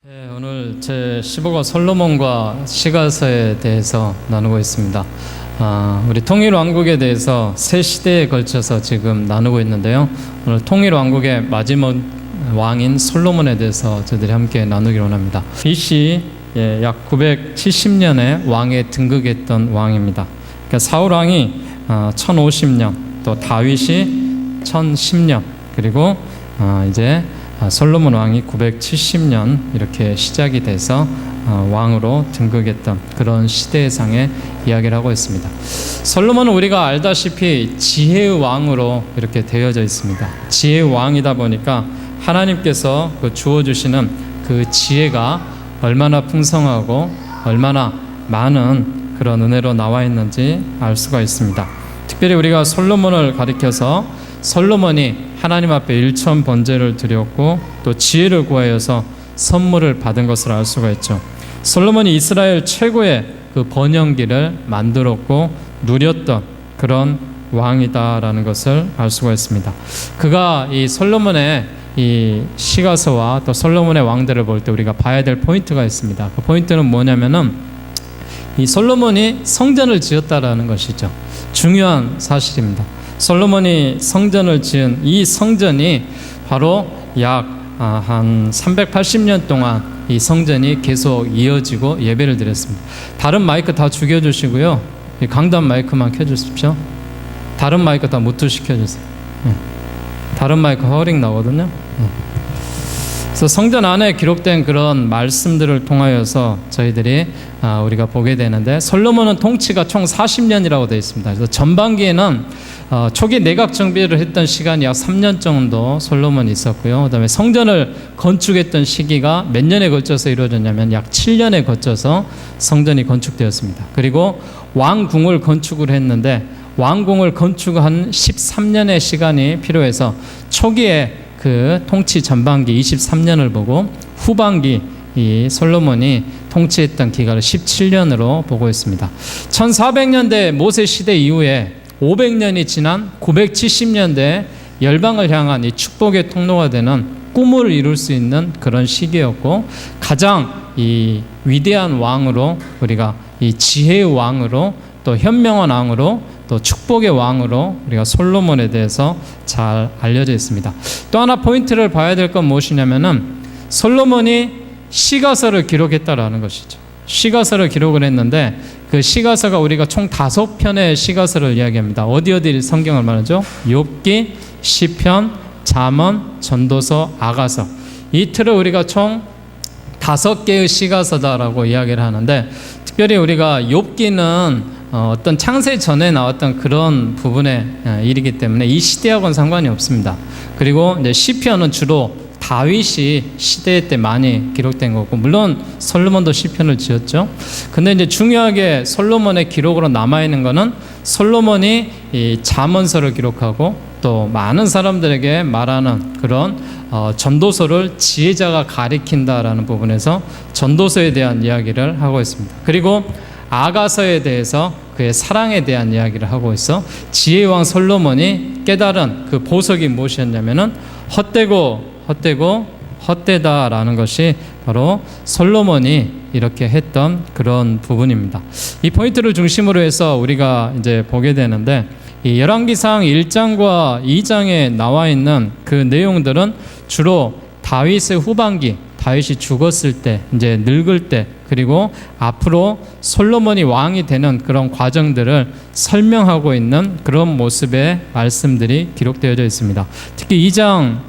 네, 오늘 제 15가 솔로몬과 시가서에 대해서 나누고 있습니다. 우리 통일왕국에 대해서 세 시대에 걸쳐서 지금 나누고 있는데요. 오늘 통일왕국의 마지막 왕인 솔로몬에 대해서 저희들이 함께 나누기로 합니다. BC 약 970년에 왕에 등극했던 왕입니다. 그러니까 사울왕이 1050년, 또 다윗이 1010년, 그리고 이제 솔로몬 왕이 970년 이렇게 시작이 돼서 왕으로 등극했던 그런 시대상의 이야기를 하고 있습니다. 솔로몬은 우리가 알다시피 지혜의 왕으로 이렇게 되어져 있습니다. 지혜의 왕이다 보니까 하나님께서 주어주시는 그 지혜가 얼마나 풍성하고 얼마나 많은 그런 은혜로 나와 있는지 알 수가 있습니다. 특별히 우리가 솔로몬을 가리켜서 솔로몬이 하나님 앞에 일천 번제를 드렸고 또 지혜를 구하여서 선물을 받은 것을 알 수가 있죠. 솔로몬이 이스라엘 최고의 그 번영기를 만들었고 누렸던 그런 왕이다라는 것을 알 수가 있습니다. 그가 이 솔로몬의 이 시가서와 또 솔로몬의 왕들을 볼 때 우리가 봐야 될 포인트가 있습니다. 그 포인트는 뭐냐면은 이 솔로몬이 성전을 지었다라는 것이죠. 중요한 사실입니다. 솔로몬이 성전을 지은 이 성전이 바로 약 한 380년 동안 이 성전이 계속 이어지고 예배를 드렸습니다. 다른 마이크 다 죽여주시고요. 강단 마이크만 켜주십시오. 다른 마이크 다 무트 시켜주세요. 다른 마이크 허링 나거든요. 그래서 성전 안에 기록된 그런 말씀들을 통하여서 저희들이 우리가 보게 되는데, 솔로몬은 통치가 총 40년이라고 되어 있습니다. 그래서 전반기에는 초기 내각 정비를 했던 시간이 약 3년 정도 솔로몬이 있었고요. 그다음에 성전을 건축했던 시기가 몇 년에 걸쳐서 이루어졌냐면 약 7년에 거쳐서 성전이 건축되었습니다. 그리고 왕궁을 건축을 했는데 왕궁을 건축한 13년의 시간이 필요해서 초기에 그 통치 전반기 23년을 보고 후반기 이 솔로몬이 통치했던 기간을 17년으로 보고 있습니다. 1400년대 모세 시대 이후에 500년이 지난 970년대 열방을 향한 이 축복의 통로가 되는 꿈을 이룰 수 있는 그런 시기였고, 가장 이 위대한 왕으로 우리가 이 지혜의 왕으로 또 현명한 왕으로 또 축복의 왕으로 우리가 솔로몬에 대해서 잘 알려져 있습니다. 또 하나 포인트를 봐야 될 건 무엇이냐면은 솔로몬이 시가서를 기록했다라는 것이죠. 시가서를 기록을 했는데 그 시가서가 우리가 총 5편의 시가서를 이야기합니다. 어디 성경을 말하죠? 욥기, 시편, 잠언, 전도서, 아가서. 이 틀을 우리가 총 5개의 시가서다라고 이야기를 하는데, 특별히 우리가 욥기는 어떤 창세 전에 나왔던 그런 부분의 일이기 때문에 이 시대하고는 상관이 없습니다. 그리고 이제 시편은 주로 다윗이 시대 때 많이 기록된 거고, 물론 솔로몬도 시편을 지었죠. 근데 이제 중요하게 솔로몬의 기록으로 남아 있는 거는 솔로몬이 이 잠언서를 기록하고 또 많은 사람들에게 말하는 그런 전도서를 지혜자가 가리킨다라는 부분에서 전도서에 대한 이야기를 하고 있습니다. 그리고 아가서에 대해서 그의 사랑에 대한 이야기를 하고 있어 지혜왕 솔로몬이 깨달은 그 보석이 무엇이었냐면은 헛되다라는 것이 바로 솔로몬이 이렇게 했던 그런 부분입니다. 이 포인트를 중심으로 해서 우리가 이제 보게 되는데, 이 열왕기상 1장과 2장에 나와 있는 그 내용들은 주로 다윗의 후반기, 다윗이 죽었을 때, 이제 늙을 때, 그리고 앞으로 솔로몬이 왕이 되는 그런 과정들을 설명하고 있는 그런 모습의 말씀들이 기록되어져 있습니다. 특히 2장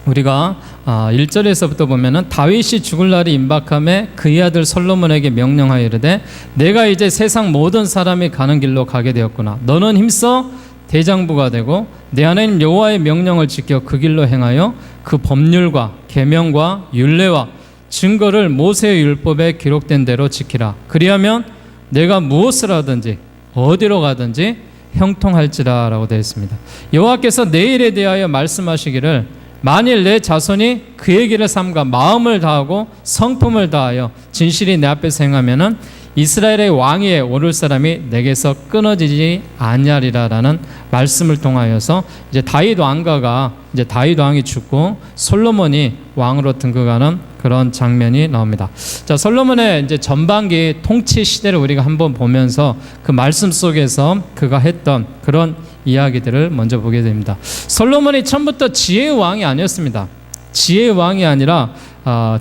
우리가 1절에서부터 보면은 다윗이 죽을 날이 임박함에 그의 아들 솔로몬에게 명령하여 이르되 내가 이제 세상 모든 사람이 가는 길로 가게 되었구나. 너는 힘써 대장부가 되고 내 하나님 여호와의 명령을 지켜 그 길로 행하여 그 법률과 계명과 율례와 증거를 모세의 율법에 기록된 대로 지키라. 그리하면 내가 무엇을 하든지 어디로 가든지 형통할지라 라고 되어 있습니다. 여호와께서 내 일에 대하여 말씀하시기를 만일 내 자손이 그의 길을 삼가 마음을 다하고 성품을 다하여 진실이 내 앞에서 행하면은 이스라엘의 왕위에 오를 사람이 내게서 끊어지지 아니하리라라는 말씀을 통하여서 이제 다윗 왕가가 이제 다윗 왕이 죽고 솔로몬이 왕으로 등극하는 그런 장면이 나옵니다. 자, 솔로몬의 이제 전반기 통치 시대를 우리가 한번 보면서 그 말씀 속에서 그가 했던 그런 이야기들을 먼저 보게 됩니다. 솔로몬이 처음부터 지혜의 왕이 아니었습니다. 지혜의 왕이 아니라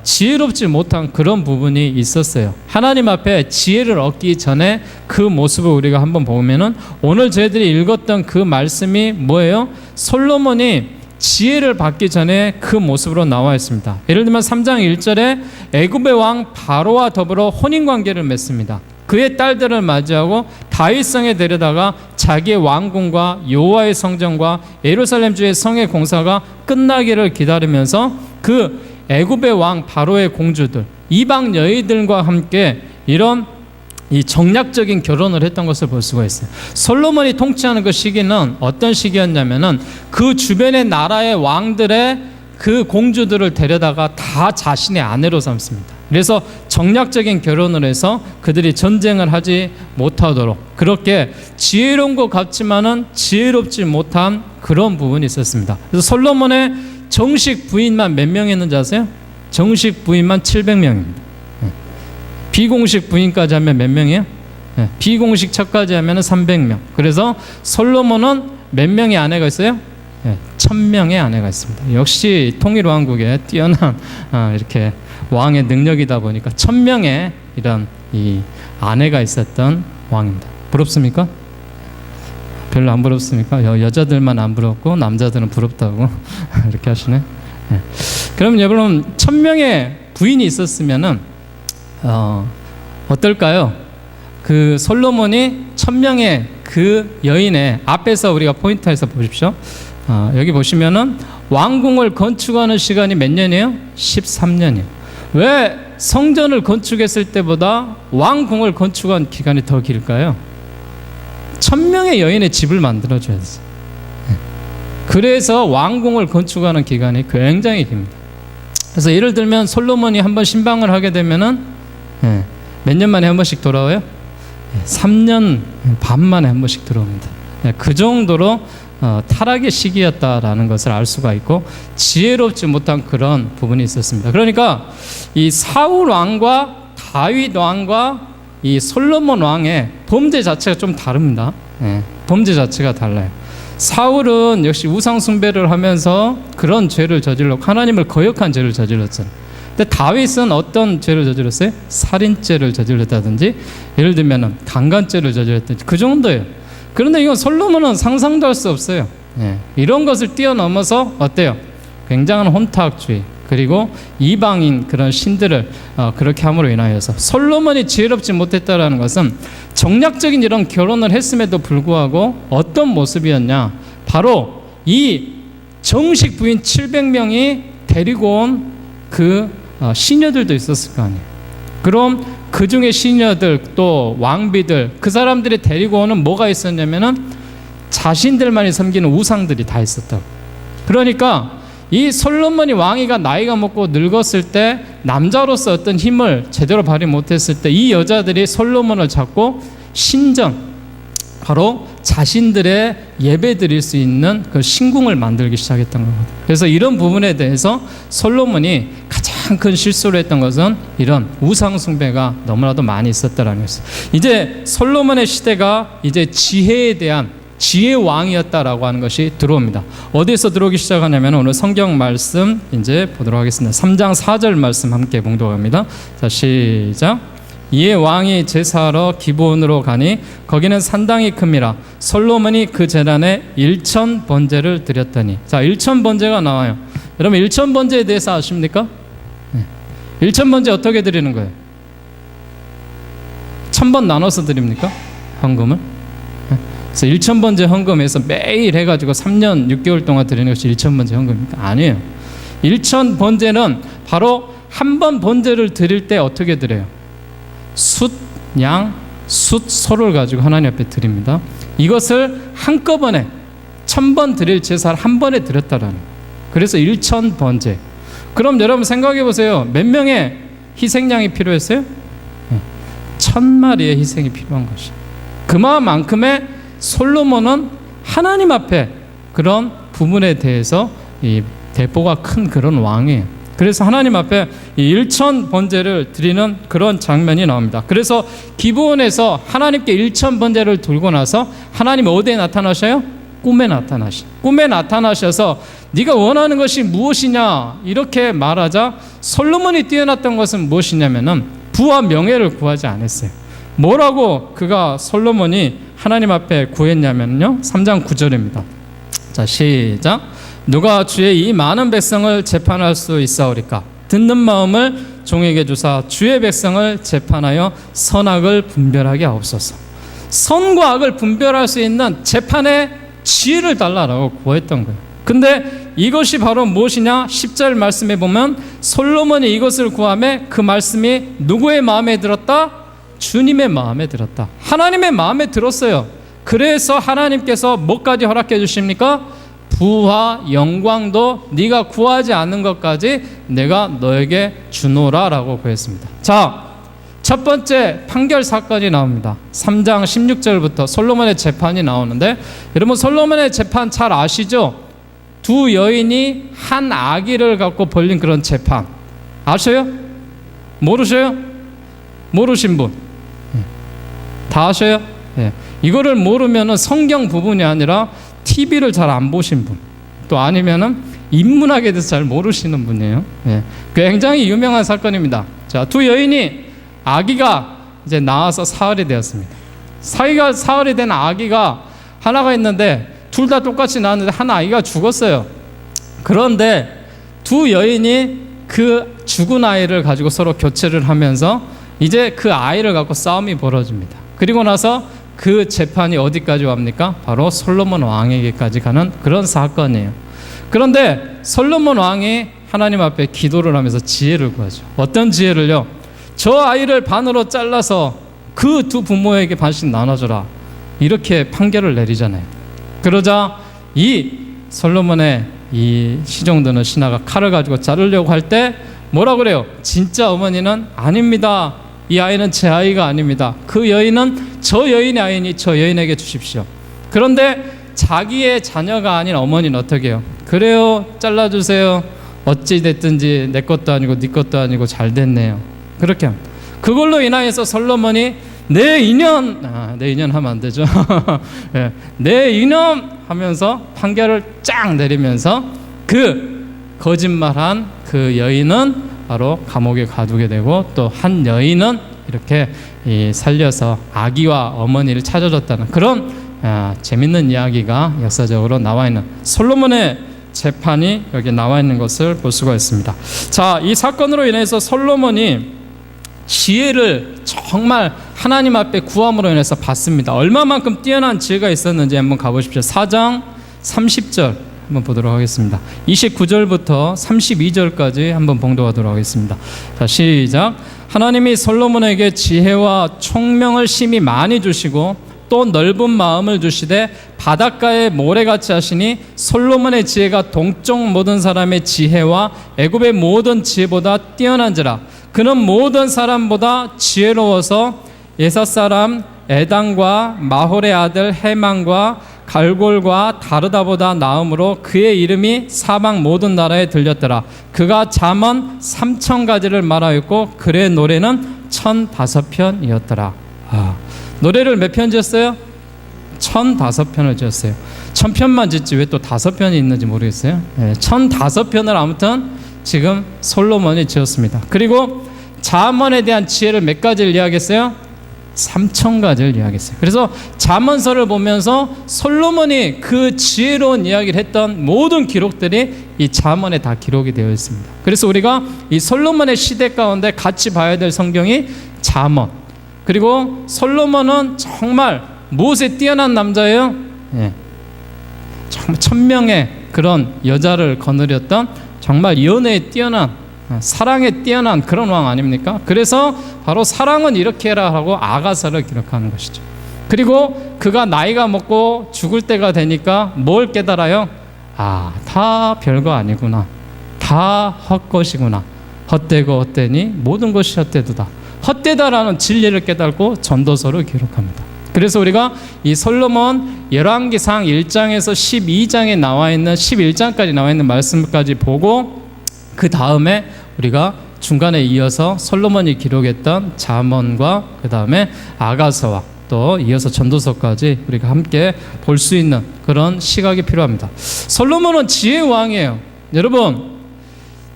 지혜롭지 못한 그런 부분이 있었어요. 하나님 앞에 지혜를 얻기 전에 그 모습을 우리가 한번 보면은 오늘 저희들이 읽었던 그 말씀이 뭐예요? 솔로몬이 지혜를 받기 전에 그 모습으로 나와 있습니다. 예를 들면 3장 1절에 애굽의 왕 바로와 더불어 혼인관계를 맺습니다. 그의 딸들을 맞이하고 다윗성에 데려다가 자기의 왕궁과 여호와의 성전과 예루살렘 주의 성의 공사가 끝나기를 기다리면서 그 애굽의 왕 바로의 공주들, 이방 여인들과 함께 이런 이 정략적인 결혼을 했던 것을 볼 수가 있어요. 솔로몬이 통치하는 그 시기는 어떤 시기였냐면은 그 주변의 나라의 왕들의 그 공주들을 데려다가 다 자신의 아내로 삼습니다. 그래서 정략적인 결혼을 해서 그들이 전쟁을 하지 못하도록 그렇게 지혜로운 것 같지만은 지혜롭지 못한 그런 부분이 있었습니다. 그래서 솔로몬의 정식 부인만 몇 명 있는지 아세요? 정식 부인만 700명입니다. 비공식 부인까지 하면 몇 명이에요? 비공식 척까지 하면 300명. 그래서 솔로몬은 몇 명의 아내가 있어요? 1000명의 아내가 있습니다. 역시 통일왕국의 뛰어난 이렇게 왕의 능력이다 보니까 1000명의 이런 이 아내가 있었던 왕입니다. 부럽습니까? 별로 안 부럽습니까? 여자들만 안 부럽고 남자들은 부럽다고 이렇게 하시네. 그럼 여러분 1000명의 부인이 있었으면은 어떨까요? 그 솔로몬이 1000명의 그 여인의 앞에서 우리가 포인트에서 보십시오. 여기 보시면은 왕궁을 건축하는 시간이 몇 년이에요? 13년이에요. 왜 성전을 건축했을 때보다 왕궁을 건축한 기간이 더 길까요? 1000명의 여인의 집을 만들어줘야 돼요. 그래서 왕궁을 건축하는 기간이 굉장히 깁니다. 그래서 예를 들면 솔로몬이 한번 신방을 하게 되면은 몇 년 만에 한 번씩 돌아와요? 3년 반 만에 한 번씩 들어옵니다. 그 정도로 타락의 시기였다라는 것을 알 수가 있고 지혜롭지 못한 그런 부분이 있었습니다. 그러니까 이 사울 왕과 다윗 왕과 이 솔로몬 왕의 범죄 자체가 좀 다릅니다. 범죄 자체가 달라요. 사울은 역시 우상 숭배를 하면서 그런 죄를 저질렀고 하나님을 거역한 죄를 저질렀잖아요. 근데 다윗은 어떤 죄를 저질렀어요? 살인죄를 저질렀다든지 예를 들면 강간죄를 저질렀다든지 그 정도예요. 그런데 이건 솔로몬은 상상도 할 수 없어요. 이런 것을 뛰어넘어서 어때요? 굉장한 혼탁주의 그리고 이방인 그런 신들을 그렇게 함으로 인하여서 솔로몬이 지혜롭지 못했다라는 것은 정략적인 이런 결혼을 했음에도 불구하고 어떤 모습이었냐? 바로 이 정식 부인 700명이 데리고 온 그 시녀들도 있었을 거 아니에요. 그럼 그 중에 시녀들 또 왕비들 그 사람들이 데리고 오는 뭐가 있었냐면은 자신들만이 섬기는 우상들이 다 있었다고. 그러니까 이 솔로몬이 왕위가 나이가 먹고 늙었을 때 남자로서 어떤 힘을 제대로 발휘 못했을 때 이 여자들이 솔로몬을 잡고 신전 바로 자신들의 예배 드릴 수 있는 그 신궁을 만들기 시작했던 거거든요. 그래서 이런 부분에 대해서 솔로몬이 가장 큰 실수를 했던 것은 이런 우상 숭배가 너무나도 많이 있었다라는 것이죠. 이제 솔로몬의 시대가 이제 지혜에 대한 지혜 왕이었다라고 하는 것이 들어옵니다. 어디서 들어오기 시작하냐면 오늘 성경 말씀 이제 보도록 하겠습니다. 3장 4절 말씀 함께 봉독합니다. 자, 시작. 이에 왕이 제사하러 기브온으로 가니 거기는 산당이 큽니다. 솔로몬이 그 제단에 1000 번제를 드렸더니. 자, 1000 번제가 나와요. 여러분 1000 번제에 대해서 아십니까? 1000 번제 어떻게 드리는 거예요? 1000번 나눠서 드립니까? 헌금을? 그래서 1000 번제 헌금해서 매일 해가지고 3년 6개월 동안 드리는 것이 1000 번제 헌금입니까? 아니에요. 1000 번제는 바로 한 번 번제를 드릴 때 어떻게 드려요? 숫, 양, 숫, 소를 가지고 하나님 앞에 드립니다. 이것을 한꺼번에 1000번 드릴 제사를 한 번에 드렸다라는 거예요. 그래서 1000 번제. 그럼 여러분 생각해 보세요. 몇 명의 희생양이 필요했어요? 1000마리의 희생이 필요한 것이. 그만큼의 솔로몬은 하나님 앞에 그런 부분에 대해서 이 대보가 큰 그런 왕이에요. 그래서 하나님 앞에 이 일천 번제를 드리는 그런 장면이 나옵니다. 그래서 기브온에서 하나님께 일천 번제를 들고 나서 하나님이 어디에 나타나셔요? 꿈에 나타나셔서 네가 원하는 것이 무엇이냐 이렇게 말하자 솔로몬이 뛰어났던 것은 무엇이냐면은 부와 명예를 구하지 않았어요. 뭐라고 그가 솔로몬이 하나님 앞에 구했냐면요, 3장 9절입니다. 자, 시작. 누가 주의 이 많은 백성을 재판할 수 있사오리까? 듣는 마음을 종에게 주사 주의 백성을 재판하여 선악을 분별하게 하옵소서. 선과 악을 분별할 수 있는 재판의 지혜를 달라라고 구했던 거예요. 근데 이것이 바로 무엇이냐? 10절 말씀에 보면 솔로몬이 이것을 구하며 그 말씀이 누구의 마음에 들었다? 주님의 마음에 들었다. 하나님의 마음에 들었어요. 그래서 하나님께서 뭐까지 허락해 주십니까? 부와 영광도 네가 구하지 않는 것까지 내가 너에게 주노라라고 구했습니다. 자, 첫 번째 판결 사건이 나옵니다. 3장 16절부터 솔로몬의 재판이 나오는데, 여러분 솔로몬의 재판 잘 아시죠? 두 여인이 한 아기를 갖고 벌린 그런 재판 아셔요? 모르셔요? 모르신 분? 다 아셔요? 예. 이거를 모르면은 성경 부분이 아니라 TV를 잘 안 보신 분, 또 아니면은 인문학에 대해서 잘 모르시는 분이에요. 예. 굉장히 유명한 사건입니다. 자, 두 여인이 아기가 이제 나와서 사흘이 되었습니다. 사흘이 된 아기가 하나가 있는데 둘 다 똑같이 나왔는데 한 아이가 죽었어요. 그런데 두 여인이 그 죽은 아이를 가지고 서로 교체를 하면서 이제 그 아이를 갖고 싸움이 벌어집니다. 그리고 나서 그 재판이 어디까지 옵니까? 바로 솔로몬 왕에게까지 가는 그런 사건이에요. 그런데 솔로몬 왕이 하나님 앞에 기도를 하면서 지혜를 구하죠. 어떤 지혜를요? 저 아이를 반으로 잘라서 그 두 부모에게 반씩 나눠줘라, 이렇게 판결을 내리잖아요. 그러자 이 솔로몬의 이 시종드는 신하가 칼을 가지고 자르려고 할 때 뭐라 그래요? 진짜 어머니는 아닙니다. 이 아이는 제 아이가 아닙니다. 그 여인은 저 여인의 아이니 저 여인에게 주십시오. 그런데 자기의 자녀가 아닌 어머니는 어떻게 해요? 그래요, 잘라주세요. 어찌 됐든지 내 것도 아니고 네 것도 아니고 잘 됐네요. 그렇게 합니다. 그걸로 인하여서 솔로몬이 내 인연 하면 안 되죠. 네, 내 인연 하면서 판결을 쫙 내리면서 그 거짓말한 그 여인은 바로 감옥에 가두게 되고, 또 한 여인은 이렇게 살려서 아기와 어머니를 찾아줬다는 그런 재밌는 이야기가 역사적으로 나와 있는 솔로몬의 재판이 여기 나와 있는 것을 볼 수가 있습니다. 자, 이 사건으로 인해서 솔로몬이 지혜를 정말 하나님 앞에 구함으로 인해서 받습니다. 얼마만큼 뛰어난 지혜가 있었는지 한번 가보십시오. 4장 30절 한번 보도록 하겠습니다. 29절부터 32절까지 한번 봉독하도록 하겠습니다. 자, 시작. 하나님이 솔로몬에게 지혜와 총명을 심히 많이 주시고 또 넓은 마음을 주시되 바닷가의 모래같이 하시니 솔로몬의 지혜가 동쪽 모든 사람의 지혜와 애굽의 모든 지혜보다 뛰어난지라. 그는 모든 사람보다 지혜로워서 예사 사람 에단과 마홀의 아들 헤만과 갈골과 다르다보다 나음으로 그의 이름이 사방 모든 나라에 들렸더라. 그가 잠언 3000가지를 말하였고 그의 노래는 1005편이었더라. 노래를 몇 편 지었어요? 1005편을 지었어요. 1000편만 짓지 왜 또 5편이 있는지 모르겠어요. 1005편을 아무튼 지금 솔로몬이 지었습니다. 그리고 잠언에 대한 지혜를 몇 가지를 이야기했어요? 3000가지를 이야기했어요. 그래서 잠언서를 보면서 솔로몬이 그 지혜로운 이야기를 했던 모든 기록들이 이 잠언에 다 기록이 되어 있습니다. 그래서 우리가 이 솔로몬의 시대 가운데 같이 봐야 될 성경이 잠언. 그리고 솔로몬은 정말 무엇에 뛰어난 남자예요? 정말 1000명의 그런 여자를 거느렸던 정말 연애에 뛰어난, 사랑에 뛰어난 그런 왕 아닙니까? 그래서 바로 사랑은 이렇게 해라 하고 아가서를 기록하는 것이죠. 그리고 그가 나이가 먹고 죽을 때가 되니까 뭘 깨달아요? 다 별거 아니구나. 다 헛것이구나. 헛되고 헛되니 모든 것이 헛되도다. 헛되다라는 진리를 깨닫고 전도서를 기록합니다. 그래서 우리가 이 솔로몬 열왕기상 1장에서 12장에 나와 있는 11장까지 나와 있는 말씀까지 보고 그 다음에 우리가 중간에 이어서 솔로몬이 기록했던 잠언과 그 다음에 아가서와 또 이어서 전도서까지 우리가 함께 볼 수 있는 그런 시각이 필요합니다. 솔로몬은 지혜의 왕이에요. 여러분,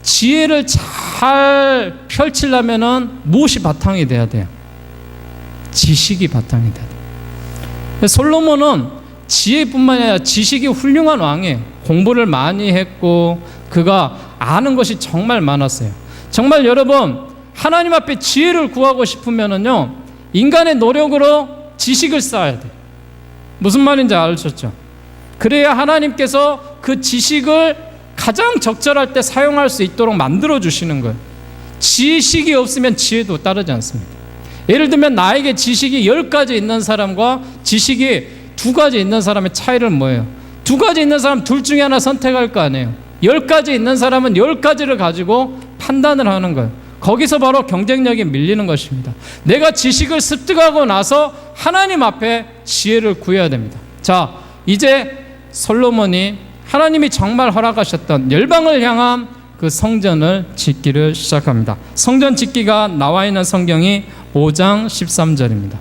지혜를 잘 펼치려면은 무엇이 바탕이 돼야 돼요? 지식이 바탕이 돼야 돼요. 솔로몬은 지혜뿐만 아니라 지식이 훌륭한 왕이에요. 공부를 많이 했고 그가 아는 것이 정말 많았어요. 정말 여러분, 하나님 앞에 지혜를 구하고 싶으면은요, 인간의 노력으로 지식을 쌓아야 돼요. 무슨 말인지 아셨죠? 그래야 하나님께서 그 지식을 가장 적절할 때 사용할 수 있도록 만들어 주시는 거예요. 지식이 없으면 지혜도 따르지 않습니다. 예를 들면 나에게 지식이 10가지 있는 사람과 지식이 2가지 있는 사람의 차이는 뭐예요? 2가지 있는 사람 둘 중에 하나 선택할 거 아니에요. 10가지 있는 사람은 10가지를 가지고 판단을 하는 거예요. 거기서 바로 경쟁력이 밀리는 것입니다. 내가 지식을 습득하고 나서 하나님 앞에 지혜를 구해야 됩니다. 자, 이제 솔로몬이 하나님이 정말 허락하셨던 열방을 향한 그 성전을 짓기를 시작합니다. 성전 짓기가 나와 있는 성경이 5장 13절입니다.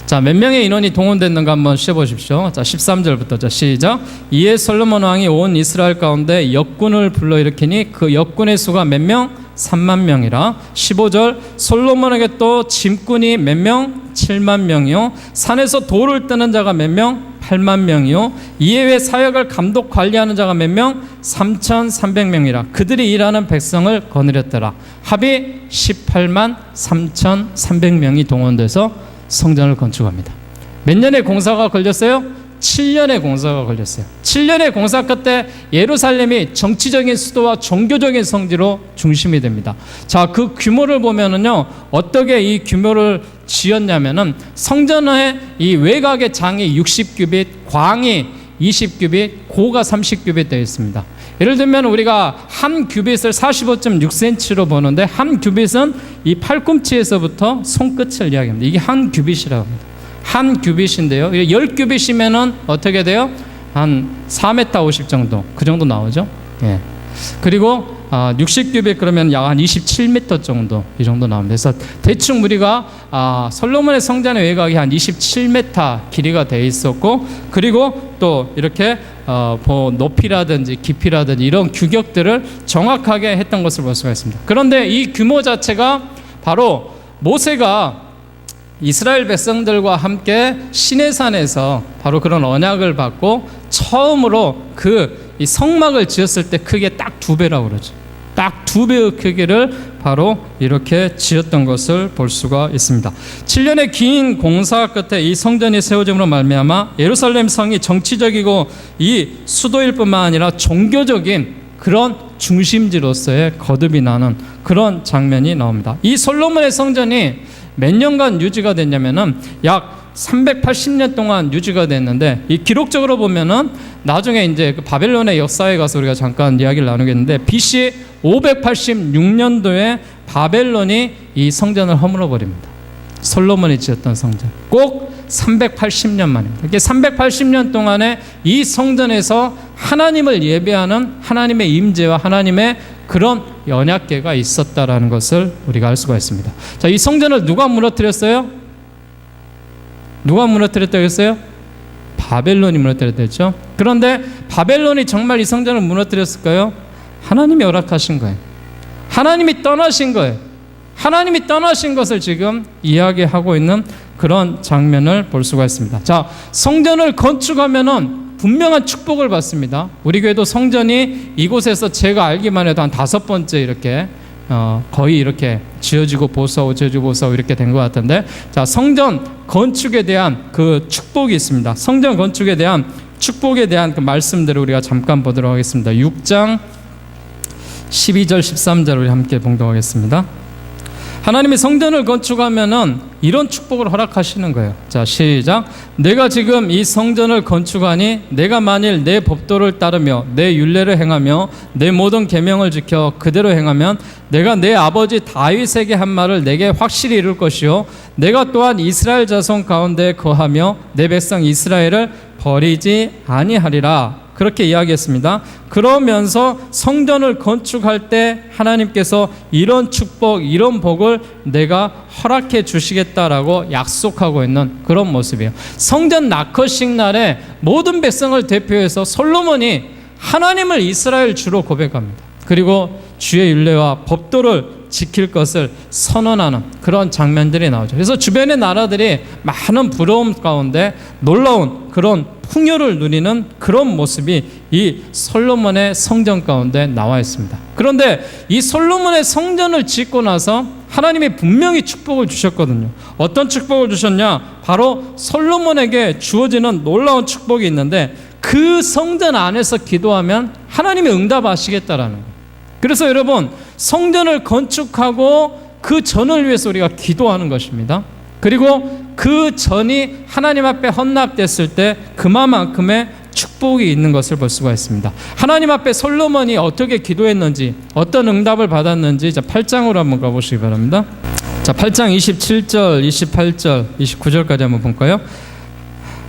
자, 몇 명의 인원이 동원됐는가 한번 쉬어보십시오. 자, 13절부터 자, 시작. 이에 솔로몬 왕이 온 이스라엘 가운데 역군을 불러일으키니 그 역군의 수가 몇 명? 3만 명이라. 15절. 솔로몬에게 또 짐꾼이 몇 명? 7만 명이요. 산에서 돌을 뜨는 자가 몇 명? 8만 명이요. 이에 외 사역을 감독 관리하는 자가 몇 명? 3,300명이라. 그들이 일하는 백성을 거느렸더라. 합이 18만 3,300명이 동원돼서 성전을 건축합니다. 몇 년의 공사가 걸렸어요? 7년의 공사가 걸렸어요. 7년의 공사 끝에 예루살렘이 정치적인 수도와 종교적인 성지로 중심이 됩니다. 자, 그 규모를 보면은요, 어떻게 이 규모를 지었냐면은 성전의 이 외곽의 장이 60규빗, 광이 20규빗, 고가 30규빗 되어 있습니다. 예를 들면 우리가 한 규빗을 45.6cm로 보는데 한 규빗은 이 팔꿈치에서부터 손끝을 이야기합니다. 이게 한 규빗이라고 합니다. 한 규빗인데요. 10규빗이면은 어떻게 돼요? 한 4m 50 정도, 그 정도 나오죠. 예. 그리고 60규빗 그러면 약 한 27m 정도, 이 정도 나옵니다. 그래서 대충 우리가 솔로몬의 성전의 외곽이 한 27m 길이가 돼 있었고, 그리고 또 이렇게 높이라든지 깊이라든지 이런 규격들을 정확하게 했던 것을 볼 수가 있습니다. 그런데 이 규모 자체가 바로 모세가 이스라엘 백성들과 함께 시내산에서 바로 그런 언약을 받고 처음으로 이 성막을 지었을 때 크기에 딱 2배라고 그러죠. 딱 2배의 크기를 바로 이렇게 지었던 것을 볼 수가 있습니다. 7년의 긴 공사 끝에 이 성전이 세워짐으로 말미암아 예루살렘 성이 정치적이고 이 수도일 뿐만 아니라 종교적인 그런 중심지로서의 거듭이 나는 그런 장면이 나옵니다. 이 솔로몬의 성전이 몇 년간 유지가 됐냐면은 약 380년 동안 유지가 됐는데, 이 기록적으로 보면은 나중에 이제 그 바벨론의 역사에 가서 우리가 잠깐 이야기를 나누겠는데, BC 586년도에 바벨론이 이 성전을 허물어 버립니다. 솔로몬이 지었던 성전 꼭 380년 만입니다. 이게 380년 동안에 이 성전에서 하나님을 예배하는 하나님의 임재와 하나님의 그런 언약궤가 있었다라는 것을 우리가 알 수가 있습니다. 자, 이 성전을 누가 무너뜨렸어요? 누가 무너뜨렸다고 했어요? 바벨론이 무너뜨렸다 했죠. 그런데 바벨론이 정말 이 성전을 무너뜨렸을까요? 하나님이 허락하신 거예요. 하나님이 떠나신 거예요. 하나님이 떠나신 것을 지금 이야기하고 있는 그런 장면을 볼 수가 있습니다. 자, 성전을 건축하면은 분명한 축복을 받습니다. 우리 교회도 성전이 이곳에서 제가 알기만 해도 한 5번째 이렇게 거의 이렇게 지어지고 보수하고 지어지고 보수하고 이렇게 된 것 같은데, 자, 성전 건축에 대한 그 축복이 있습니다. 성전 건축에 대한 축복에 대한 그 말씀들을 우리가 잠깐 보도록 하겠습니다. 6장 12절 13절 우리 함께 봉독하겠습니다. 하나님이 성전을 건축하면은 이런 축복을 허락하시는 거예요. 자, 시작. 내가 지금 이 성전을 건축하니 내가 만일 내 법도를 따르며 내 율례를 행하며 내 모든 계명을 지켜 그대로 행하면 내가 내 아버지 다윗에게 한 말을 내게 확실히 이룰 것이요 내가 또한 이스라엘 자손 가운데 거하며 내 백성 이스라엘을 버리지 아니하리라. 그렇게 이야기했습니다. 그러면서 성전을 건축할 때 하나님께서 이런 축복, 이런 복을 내가 허락해 주시겠다라고 약속하고 있는 그런 모습이에요. 성전 낙허식 날에 모든 백성을 대표해서 솔로몬이 하나님을 이스라엘 주로 고백합니다. 그리고 주의 율례와 법도를 지킬 것을 선언하는 그런 장면들이 나오죠. 그래서 주변의 나라들이 많은 부러움 가운데 놀라운 그런 풍요를 누리는 그런 모습이 이 솔로몬의 성전 가운데 나와 있습니다. 그런데 이 솔로몬의 성전을 짓고 나서 하나님이 분명히 축복을 주셨거든요. 어떤 축복을 주셨냐? 바로 솔로몬에게 주어지는 놀라운 축복이 있는데 그 성전 안에서 기도하면 하나님이 응답하시겠다라는 거예요. 그래서 여러분, 성전을 건축하고 그 전을 위해서 우리가 기도하는 것입니다. 그리고 그 전이 하나님 앞에 헌납됐을 때 그만큼의 축복이 있는 것을 볼 수가 있습니다. 하나님 앞에 솔로몬이 어떻게 기도했는지, 어떤 응답을 받았는지 8장으로 한번 가보시기 바랍니다. 자, 8장 27절, 28절, 29절까지 한번 볼까요?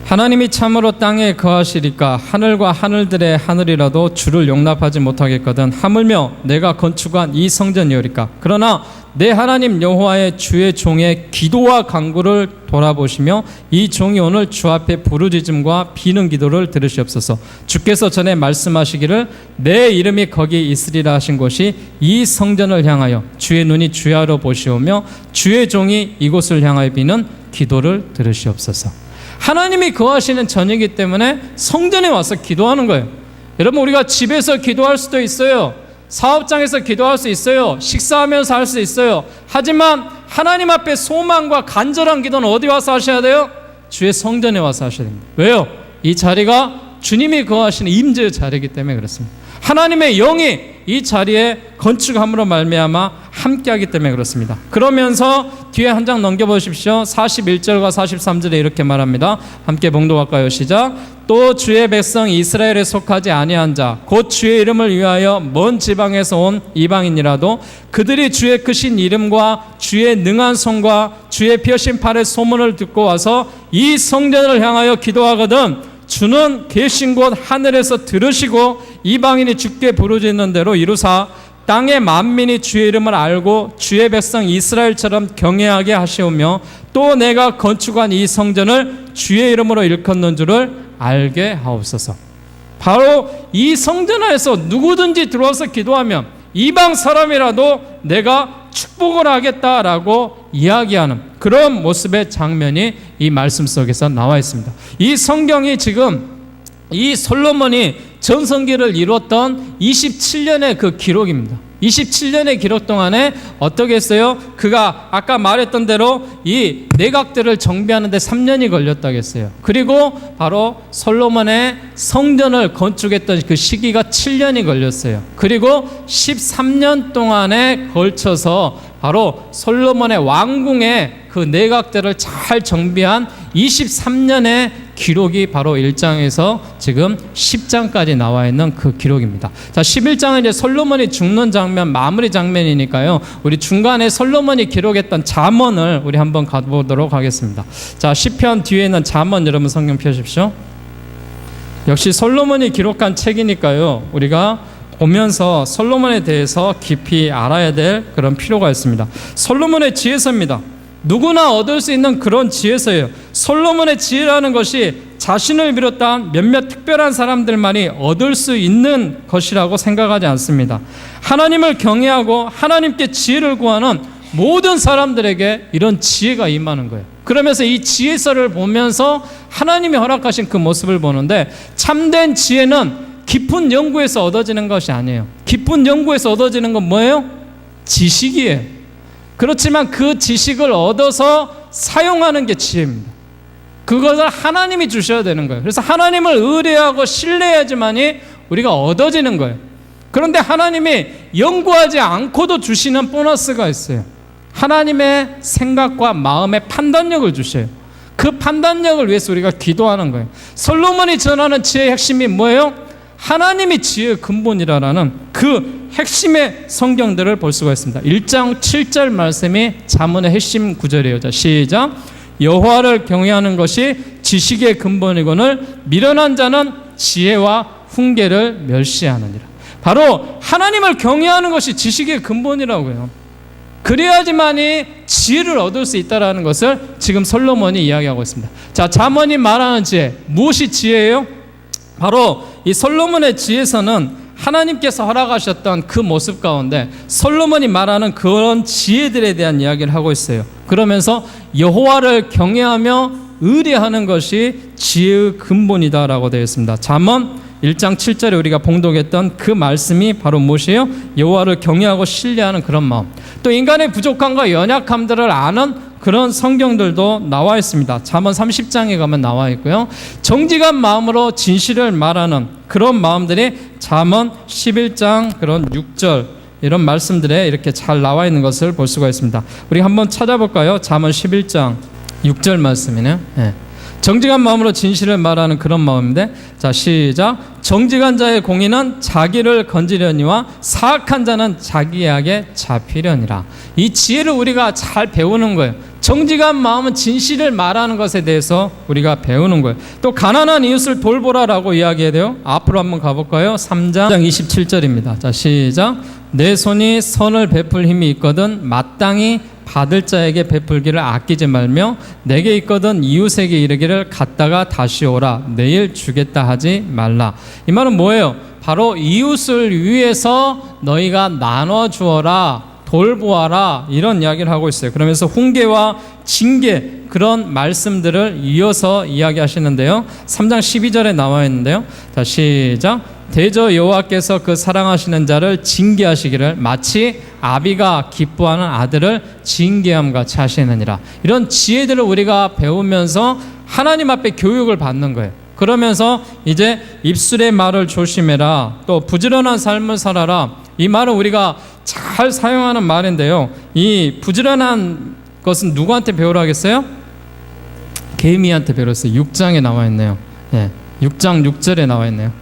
하나님이 참으로 땅에 거하시리까 하늘과 하늘들의 하늘이라도 주를 용납하지 못하겠거든 하물며 내가 건축한 이 성전이오리까. 그러나 내 하나님 여호와의 주의 종의 기도와 간구를 돌아보시며 이 종이 오늘 주 앞에 부르짖음과 비는 기도를 들으시옵소서. 주께서 전에 말씀하시기를 내 이름이 거기 있으리라 하신 곳이 이 성전을 향하여 주의 눈이 주야로 보시오며 주의 종이 이곳을 향하여 비는 기도를 들으시옵소서. 하나님이 거하시는 전이기 때문에 성전에 와서 기도하는 거예요. 여러분, 우리가 집에서 기도할 수도 있어요. 사업장에서 기도할 수 있어요. 식사하면서 할 수 있어요. 하지만 하나님 앞에 소망과 간절한 기도는 어디 와서 하셔야 돼요? 주의 성전에 와서 하셔야 됩니다. 왜요? 이 자리가 주님이 거하시는 임재의 자리이기 때문에 그렇습니다. 하나님의 영이 이 자리에 건축함으로 말미암아 함께하기 때문에 그렇습니다. 그러면서 뒤에 한 장 넘겨보십시오. 41절과 43절에 이렇게 말합니다. 함께 봉독할까요? 시작. 또 주의 백성 이스라엘에 속하지 아니한 자 곧 주의 이름을 위하여 먼 지방에서 온 이방인이라도 그들이 주의 크신 이름과 주의 능한 손과 주의 펴신 팔의 소문을 듣고 와서 이 성전을 향하여 기도하거든 주는 계신 곳 하늘에서 들으시고 이방인이 주께 부르짖는 대로 이루사 땅의 만민이 주의 이름을 알고 주의 백성 이스라엘처럼 경외하게 하시오며 또 내가 건축한 이 성전을 주의 이름으로 일컫는 줄을 알게 하옵소서. 바로 이 성전 안에서 누구든지 들어와서 기도하면 이방 사람이라도 내가 축복을 하겠다라고 이야기하는 그런 모습의 장면이 이 말씀 속에서 나와 있습니다. 이 성경이 지금 이 솔로몬이 전성기를 이뤘던 27년의 그 기록입니다. 27년의 기록 동안에 어떻게 했어요? 그가 아까 말했던 대로 이 내각들을 정비하는 데 3년이 걸렸다고 했어요. 그리고 바로 솔로몬의 성전을 건축했던 그 시기가 7년이 걸렸어요. 그리고 13년 동안에 걸쳐서 바로 솔로몬의 왕궁의 그 내각들을 잘 정비한 23년의 기록이 바로 1장에서 지금 10장까지 나와 있는 그 기록입니다. 자, 11장은 이제 솔로몬이 죽는 장면, 마무리 장면이니까요. 우리 중간에 솔로몬이 기록했던 잠언을 우리 한번 가보도록 하겠습니다. 자, 시편 뒤에 있는 잠언 여러분 성경 펴십시오. 역시 솔로몬이 기록한 책이니까요. 우리가 보면서 솔로몬에 대해서 깊이 알아야 될 그런 필요가 있습니다. 솔로몬의 지혜서입니다. 누구나 얻을 수 있는 그런 지혜서예요. 솔로몬의 지혜라는 것이 자신을 비롯한 몇몇 특별한 사람들만이 얻을 수 있는 것이라고 생각하지 않습니다. 하나님을 경외하고 하나님께 지혜를 구하는 모든 사람들에게 이런 지혜가 임하는 거예요. 그러면서 이 지혜서를 보면서 하나님이 허락하신 그 모습을 보는데 참된 지혜는 깊은 연구에서 얻어지는 것이 아니에요. 깊은 연구에서 얻어지는 건 뭐예요? 지식이에요. 그렇지만 그 지식을 얻어서 사용하는 게 지혜입니다. 그것을 하나님이 주셔야 되는 거예요. 그래서 하나님을 의뢰하고 신뢰해야지만이 우리가 얻어지는 거예요. 그런데 하나님이 연구하지 않고도 주시는 보너스가 있어요. 하나님의 생각과 마음의 판단력을 주셔요. 그 판단력을 위해서 우리가 기도하는 거예요. 솔로몬이 전하는 지혜의 핵심이 뭐예요? 하나님이 지혜의 근본이라는 그 핵심의 성경들을 볼 수가 있습니다. 1장 7절 말씀이 잠언의 핵심 구절이에요. 자, 시작. 여호와를 경외하는 것이 지식의 근본이거늘 미련한 자는 지혜와 훈계를 멸시하느니라. 바로 하나님을 경외하는 것이 지식의 근본이라고요. 그래야지만이 지혜를 얻을 수 있다는 것을 지금 솔로몬이 이야기하고 있습니다. 자, 잠언이 말하는 지혜, 무엇이 지혜예요? 바로 이 솔로몬의 지혜에서는 하나님께서 허락하셨던 그 모습 가운데 솔로몬이 말하는 그런 지혜들에 대한 이야기를 하고 있어요. 그러면서 여호와를 경외하며 의뢰하는 것이 지혜의 근본이다라고 되어 있습니다. 잠언 1장 7절에 우리가 봉독했던 그 말씀이 바로 무엇이에요? 여호와를 경외하고 신뢰하는 그런 마음. 또 인간의 부족함과 연약함들을 아는 그런 성경들도 나와 있습니다. 잠언 30장에 가면 나와 있고요. 정직한 마음으로 진실을 말하는 그런 마음들이 잠언 11장 그런 6절 이런 말씀들에 이렇게 잘 나와 있는 것을 볼 수가 있습니다. 우리 한번 찾아볼까요? 잠언 11장 6절 말씀이네요. 네. 정직한 마음으로 진실을 말하는 그런 마음인데, 자, 시작. 정직한 자의 공의는 자기를 건지려니와 사악한 자는 자기의 악에 잡히려니라. 이 지혜를 우리가 잘 배우는 거예요. 정직한 마음은 진실을 말하는 것에 대해서 우리가 배우는 거예요. 또 가난한 이웃을 돌보라라고 이야기해야 돼요. 앞으로 한번 가볼까요? 3장 27절입니다. 자, 시작. 내 손이 선을 베풀 힘이 있거든 마땅히 받을 자에게 베풀기를 아끼지 말며 내게 있거든 이웃에게 이르기를 갔다가 다시 오라 내일 주겠다 하지 말라. 이 말은 뭐예요? 바로 이웃을 위해서 너희가 나눠 주어라, 돌보아라, 이런 이야기를 하고 있어요. 그러면서 훈계와 징계 그런 말씀들을 이어서 이야기하시는데요. 3장 12절에 나와 있는데요. 자, 시작. 대저 여호와께서 그 사랑하시는 자를 징계하시기를 마치 아비가 기뻐하는 아들을 징계함 같이 하시느니라. 이런 지혜들을 우리가 배우면서 하나님 앞에 교육을 받는 거예요. 그러면서 이제 입술의 말을 조심해라, 또 부지런한 삶을 살아라. 이 말은 우리가 잘 사용하는 말인데요. 이 부지런한 것은 누구한테 배우라 하겠어요? 개미한테 배웠어요. 6장에 나와 있네요. 예, 6장 6절에 나와 있네요.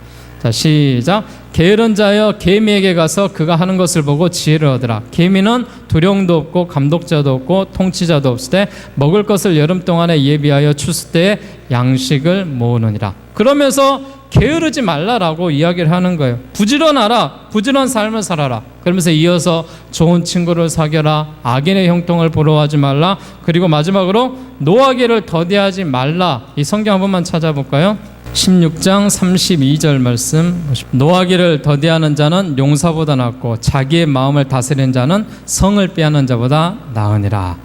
자, 시작. 게으른 자여 개미에게 가서 그가 하는 것을 보고 지혜를 얻으라. 개미는 두령도 없고 감독자도 없고 통치자도 없을 때 먹을 것을 여름 동안에 예비하여 추수 때에 양식을 모으느니라. 그러면서 게으르지 말라라고 이야기를 하는 거예요. 부지런하라, 부지런한 삶을 살아라. 그러면서 이어서 좋은 친구를 사귀어라, 악인의 형통을 부러워하지 말라, 그리고 마지막으로 노하기를 더디하지 말라. 이 성경 한 번만 찾아볼까요? 16장 32절 말씀. 노하기를 더디하는 자는 용사보다 낫고 자기의 마음을 다스리는 자는 성을 빼앗는 자보다 나으니라.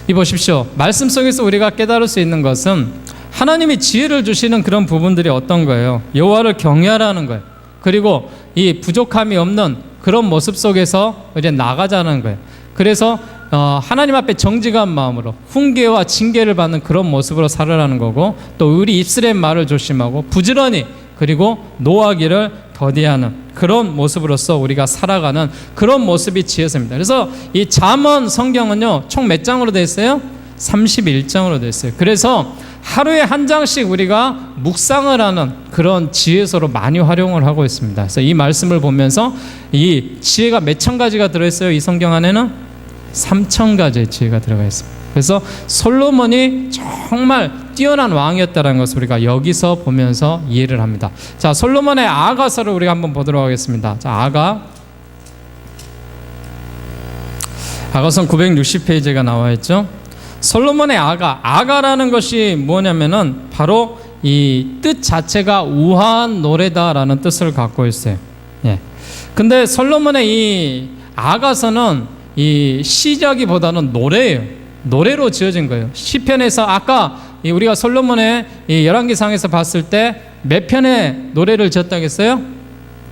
이 보십시오. 말씀 속에서 우리가 깨달을 수 있는 것은 하나님이 지혜를 주시는 그런 부분들이 어떤 거예요? 여호와를 경외하라는 거예요. 그리고 이 부족함이 없는 그런 모습 속에서 이제 나가자는 거예요. 그래서 하나님 앞에 정직한 마음으로 훈계와 징계를 받는 그런 모습으로 살아라는 거고, 또 우리 입술의 말을 조심하고 부지런히 그리고 노하기를 더디하는 그런 모습으로서 우리가 살아가는 그런 모습이 지혜서입니다. 그래서 이 잠언 성경은요, 총 몇 장으로 되어 있어요? 31장으로 되어 있어요. 그래서 하루에 한 장씩 우리가 묵상을 하는 그런 지혜서로 많이 활용을 하고 있습니다. 그래서 이 말씀을 보면서 이 지혜가 몇 천 가지가 들어있어요. 이 성경 안에는 3,000가지의 지혜가 들어가 있습니다. 그래서 솔로몬이 정말 뛰어난 왕이었다는 것을 우리가 여기서 보면서 이해를 합니다. 자, 솔로몬의 아가서를 우리가 한번 보도록 하겠습니다. 자, 아가선 960페이지가 나와 있죠. 솔로몬의 아가라는 것이 뭐냐면은 바로 이 뜻 자체가 우아한 노래다라는 뜻을 갖고 있어요. 예. 근데 솔로몬의 이 아가서는 이 시작이보다는 노래예요. 노래로 지어진 거예요. 시편에서 아까 우리가 솔로몬의 이 열왕기상에서 봤을 때 몇 편의 노래를 지었다고 했어요?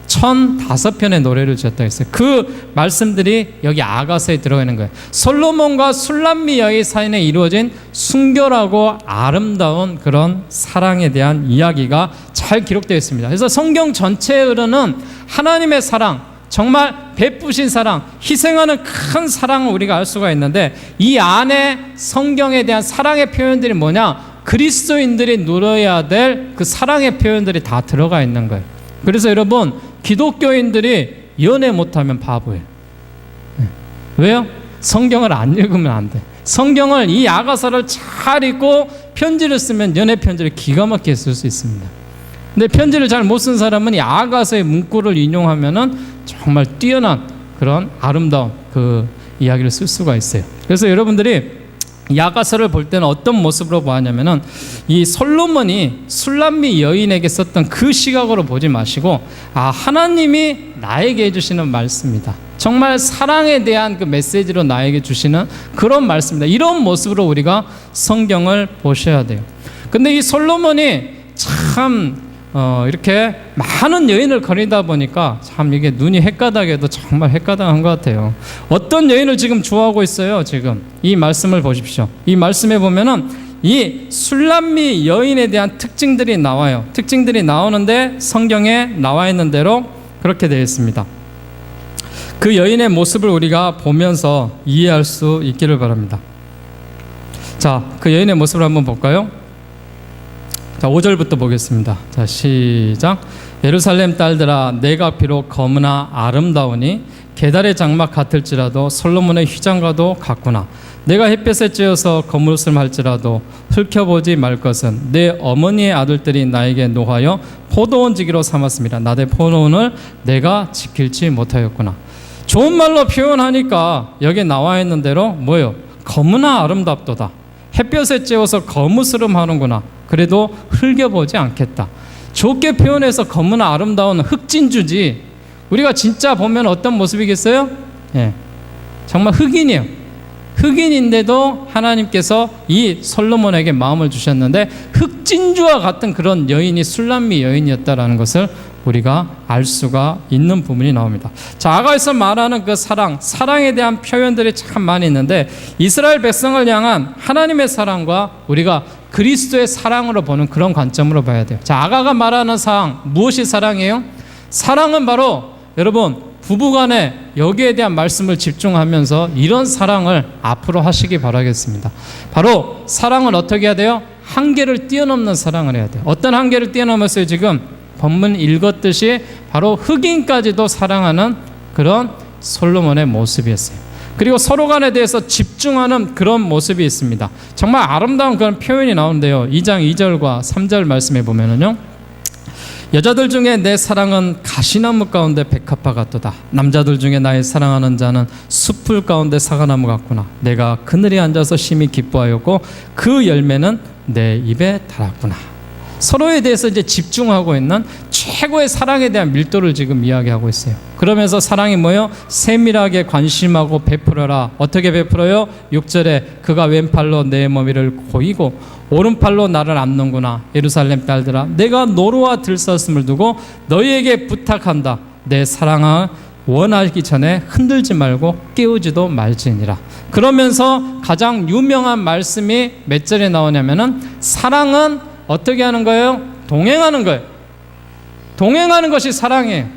1005편의 노래를 지었다고 했어요. 그 말씀들이 여기 아가서에 들어가 있는 거예요. 솔로몬과 술람미 여인 사이에 이루어진 순결하고 아름다운 그런 사랑에 대한 이야기가 잘 기록되어 있습니다. 그래서 성경 전체에 흐르는 하나님의 사랑, 정말 베푸신 사랑, 희생하는 큰 사랑을 우리가 알 수가 있는데, 이 안에 성경에 대한 사랑의 표현들이 뭐냐? 그리스도인들이 누려야 될 그 사랑의 표현들이 다 들어가 있는 거예요. 그래서 여러분, 기독교인들이 연애 못하면 바보예요. 왜요? 성경을 안 읽으면 안 돼. 성경을, 이 아가서를 잘 읽고 편지를 쓰면 연애 편지를 기가 막히게 쓸 수 있습니다. 근데 편지를 잘 못 쓴 사람은 이 아가서의 문구를 인용하면은 정말 뛰어난 그런 아름다운 그 이야기를 쓸 수가 있어요. 그래서 여러분들이 이 아가서를 볼 때는 어떤 모습으로 보았냐면은 이 솔로몬이 술람미 여인에게 썼던 그 시각으로 보지 마시고 하나님이 나에게 해주시는 말씀이다. 정말 사랑에 대한 그 메시지로 나에게 주시는 그런 말씀입니다. 이런 모습으로 우리가 성경을 보셔야 돼요. 근데 이 솔로몬이 참 이렇게 많은 여인을 거리다 보니까 참 이게 눈이 헷가닥해도 정말 헷가닥한 것 같아요. 어떤 여인을 지금 좋아하고 있어요. 지금 이 말씀을 보십시오. 이 말씀에 보면은 이 술람미 여인에 대한 특징들이 나와요. 특징들이 나오는데 성경에 나와 있는 대로 그렇게 되어 있습니다. 그 여인의 모습을 우리가 보면서 이해할 수 있기를 바랍니다. 자, 그 여인의 모습을 한번 볼까요? 자, 5절부터 보겠습니다. 자, 시작. 예루살렘 딸들아, 내가 비록 검으나 아름다우니 게달의 장막 같을지라도 솔로몬의 휘장과도 같구나. 내가 햇볕에 쬐어서 검은옷을 할지라도 훑혀보지 말 것은 내 어머니의 아들들이 나에게 노하여 포도원 지기로 삼았습니다. 나의 포도원을 내가 지킬지 못하였구나. 좋은 말로 표현하니까 여기 나와 있는 대로 뭐예요? 검으나 아름답도다. 햇볕에 쬐어서 거무스름 하는구나. 그래도 흘겨보지 않겠다. 좋게 표현해서 검으나 아름다운 흑진주지 우리가 진짜 보면 어떤 모습이겠어요? 예, 정말 흑인이에요. 흑인인데도 하나님께서 이 솔로몬에게 마음을 주셨는데 흑진주와 같은 그런 여인이 술람미 여인이었다라는 것을 우리가 알 수가 있는 부분이 나옵니다. 자, 아가에서 말하는 그 사랑에 대한 표현들이 참 많이 있는데 이스라엘 백성을 향한 하나님의 사랑과 우리가 그리스도의 사랑으로 보는 그런 관점으로 봐야 돼요. 자, 아가가 말하는 사랑, 무엇이 사랑이에요? 사랑은 바로 여러분 부부간에 여기에 대한 말씀을 집중하면서 이런 사랑을 앞으로 하시기 바라겠습니다. 바로 사랑은 어떻게 해야 돼요? 한계를 뛰어넘는 사랑을 해야 돼요. 어떤 한계를 뛰어넘었어요? 지금 본문 읽었듯이 바로 흑인까지도 사랑하는 그런 솔로몬의 모습이었어요. 그리고 서로 간에 대해서 집중하는 그런 모습이 있습니다. 정말 아름다운 그런 표현이 나오는데요. 2장 2절과 3절 말씀에 보면은요, 여자들 중에 내 사랑은 가시나무 가운데 백합화 같도다. 남자들 중에 나의 사랑하는 자는 숲풀 가운데 사과나무 같구나. 내가 그늘에 앉아서 심히 기뻐하였고 그 열매는 내 입에 달았구나. 서로에 대해서 이제 집중하고 있는 최고의 사랑에 대한 밀도를 지금 이야기하고 있어요. 그러면서 사랑이 뭐예요? 세밀하게 관심하고 베풀어라. 어떻게 베풀어요? 6절에 그가 왼팔로 내 머리를 고이고 오른팔로 나를 안는구나. 예루살렘 딸들아, 내가 노루와 들사슴을 두고 너희에게 부탁한다. 내 사랑아, 원하기 전에 흔들지 말고 깨우지도 말지니라. 그러면서 가장 유명한 말씀이 몇 절에 나오냐면은 사랑은 어떻게 하는 거예요? 동행하는 거예요. 동행하는 것이 사랑이에요.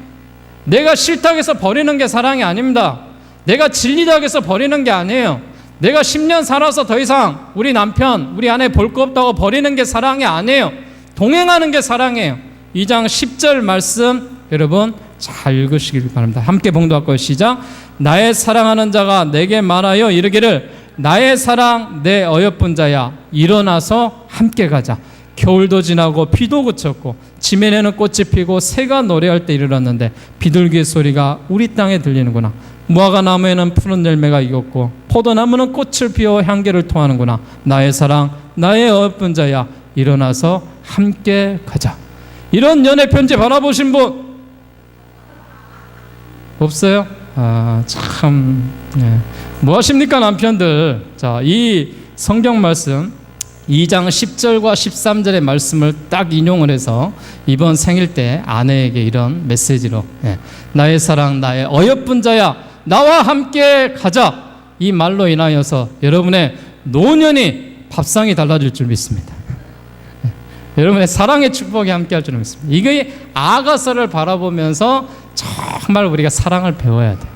내가 싫다고 해서 버리는 게 사랑이 아닙니다. 내가 질리다고 해서 버리는 게 아니에요. 내가 10년 살아서 더 이상 우리 남편, 우리 아내 볼 거 없다고 버리는 게 사랑이 아니에요. 동행하는 게 사랑이에요. 2장 10절 말씀 여러분 잘 읽으시길 바랍니다. 함께 봉독할까요? 시작. 나의 사랑하는 자가 내게 말하여 이르기를 나의 사랑 내 어여쁜 자야 일어나서 함께 가자. 겨울도 지나고 비도 그쳤고 지면에는 꽃이 피고 새가 노래할 때 이르렀는데 비둘기 소리가 우리 땅에 들리는구나. 무화과 나무에는 푸른 열매가 익었고 포도나무는 꽃을 피워 향기를 토하는구나. 나의 사랑 나의 어여쁜 자야 일어나서 함께 가자. 이런 연애 편지 받아보신 분 없어요? 참 뭐 하십니까 남편들. 자, 이 성경 말씀 2장 10절과 13절의 말씀을 딱 인용을 해서 이번 생일 때 아내에게 이런 메시지로 나의 사랑 나의 어여쁜 자야 나와 함께 가자. 이 말로 인하여서 여러분의 노년이 밥상이 달라질 줄 믿습니다. 여러분의 사랑의 축복이 함께 할 줄 믿습니다. 이게 아가서를 바라보면서 정말 우리가 사랑을 배워야 돼요.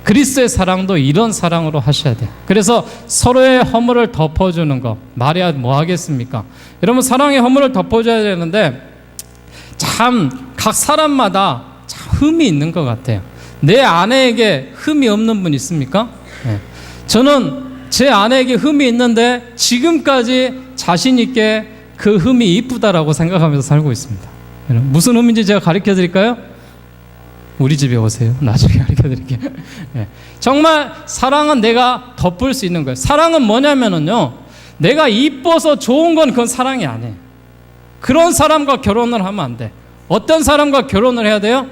그리스도의 사랑도 이런 사랑으로 하셔야 돼요. 그래서 서로의 허물을 덮어주는 거 말이야 뭐 하겠습니까? 여러분 사랑의 허물을 덮어줘야 되는데 참 각 사람마다 참 흠이 있는 것 같아요. 내 아내에게 흠이 없는 분 있습니까? 저는 제 아내에게 흠이 있는데 지금까지 자신 있게 그 흠이 이쁘다라고 생각하면서 살고 있습니다. 무슨 의미인지 제가 가르쳐 드릴까요? 우리 집에 오세요. 나중에 가르쳐 드릴게요. 예. 정말 사랑은 내가 덮을 수 있는 거예요. 사랑은 뭐냐면은요, 내가 이뻐서 좋은 건 그건 사랑이 아니에요. 그런 사람과 결혼을 하면 안 돼. 어떤 사람과 결혼을 해야 돼요?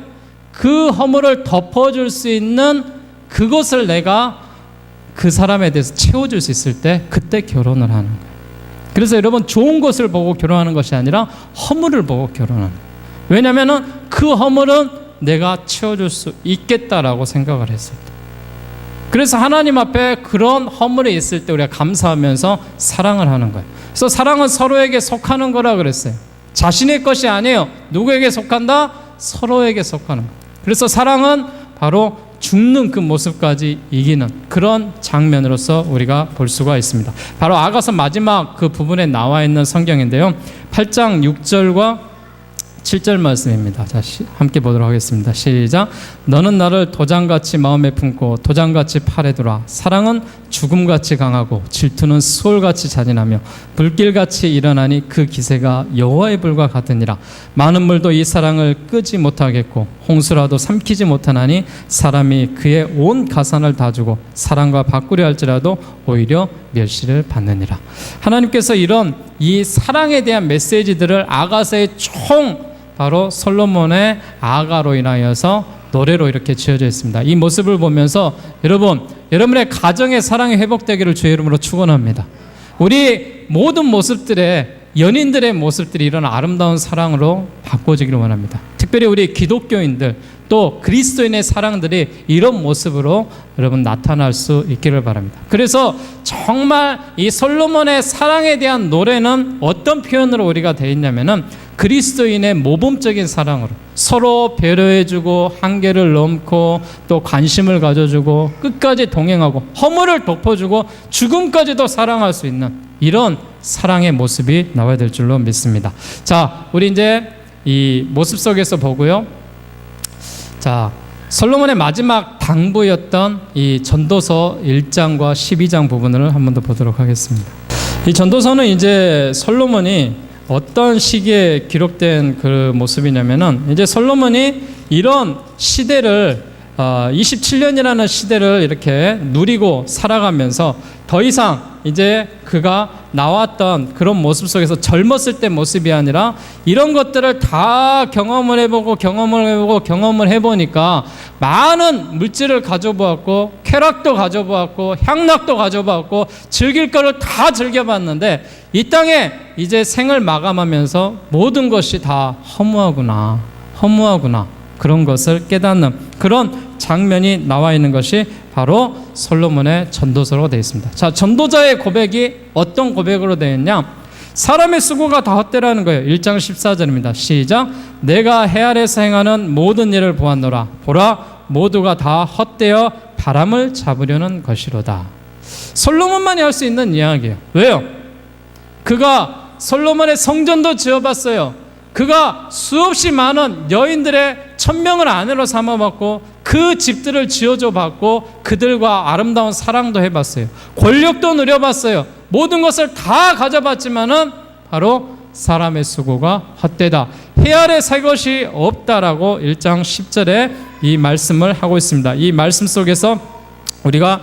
그 허물을 덮어줄 수 있는 그것을 내가 그 사람에 대해서 채워줄 수 있을 때 그때 결혼을 하는 거예요. 그래서 여러분, 좋은 것을 보고 결혼하는 것이 아니라 허물을 보고 결혼하는 거예요. 왜냐하면 그 허물은 내가 채워줄 수 있겠다라고 생각을 했을 때. 그래서 하나님 앞에 그런 허물이 있을 때 우리가 감사하면서 사랑을 하는 거예요. 그래서 사랑은 서로에게 속하는 거라 그랬어요. 자신의 것이 아니에요. 누구에게 속한다? 서로에게 속하는 거예요. 그래서 사랑은 바로 죽는 그 모습까지 이기는 그런 장면으로서 우리가 볼 수가 있습니다. 바로 아가서 마지막 그 부분에 나와 있는 성경인데요, 8장 6절과 7절 말씀입니다. 자, 함께 보도록 하겠습니다. 시작. 너는 나를 도장같이 마음에 품고 도장같이 팔에 두라. 사랑은 죽음같이 강하고 질투는 수월같이 잔인하며 불길같이 일어나니 그 기세가 여호와의 불과 같으니라. 많은 물도 이 사랑을 끄지 못하겠고 홍수라도 삼키지 못하나니 사람이 그의 온 가산을 다 주고 사랑과 바꾸려 할지라도 오히려 멸시를 받느니라. 하나님께서 이런 이 사랑에 대한 메시지들을 아가서의 총 바로 솔로몬의 아가로 인하여서 노래로 이렇게 지어져 있습니다. 이 모습을 보면서 여러분의 가정의 사랑이 회복되기를 주의 이름으로 축원합니다. 우리 모든 모습들의 연인들의 모습들이 이런 아름다운 사랑으로 바꿔지기를 원합니다. 특별히 우리 기독교인들 또 그리스도인의 사랑들이 이런 모습으로 여러분 나타날 수 있기를 바랍니다. 그래서 정말 이 솔로몬의 사랑에 대한 노래는 어떤 표현으로 우리가 되어 있냐면은 그리스도인의 모범적인 사랑으로 서로 배려해주고 한계를 넘고 또 관심을 가져주고 끝까지 동행하고 허물을 덮어주고 죽음까지도 사랑할 수 있는 이런 사랑의 모습이 나와야 될 줄로 믿습니다. 자, 우리 이제 이 모습 속에서 보고요. 자, 솔로몬의 마지막 당부였던 이 전도서 1장과 12장 부분을 한 번 더 보도록 하겠습니다. 이 전도서는 이제 솔로몬이 어떤 시기에 기록된 그 모습이냐면은 이제 솔로몬이 이런 시대를 27년이라는 시대를 이렇게 누리고 살아가면서 더 이상 이제 그가 나왔던 그런 모습 속에서 젊었을 때 모습이 아니라 이런 것들을 다 경험을 해보니까 많은 물질을 가져보았고 쾌락도 가져보았고 향락도 가져보았고 즐길 거를 다 즐겨봤는데 이 땅에 이제 생을 마감하면서 모든 것이 다 허무하구나 그런 것을 깨닫는 그런 장면이 나와 있는 것이 바로 솔로몬의 전도서로 되어 있습니다. 자, 전도자의 고백이 어떤 고백으로 되어 있냐? 사람의 수고가 다 헛되라는 거예요. 1장 14절입니다. 시작. 내가 해 아래서 행하는 모든 일을 보았노라. 보라, 모두가 다 헛되어 바람을 잡으려는 것이로다. 솔로몬만이 할 수 있는 이야기예요. 왜요? 그가 솔로몬의 성전도 지어봤어요. 그가 수없이 많은 여인들의 천명을 아내로 삼아봤고 그 집들을 지어줘 봤고 그들과 아름다운 사랑도 해봤어요. 권력도 누려봤어요. 모든 것을 다 가져봤지만은 바로 사람의 수고가 헛되다. 해 아래 살 것이 없다라고 1장 10절에 이 말씀을 하고 있습니다. 이 말씀 속에서 우리가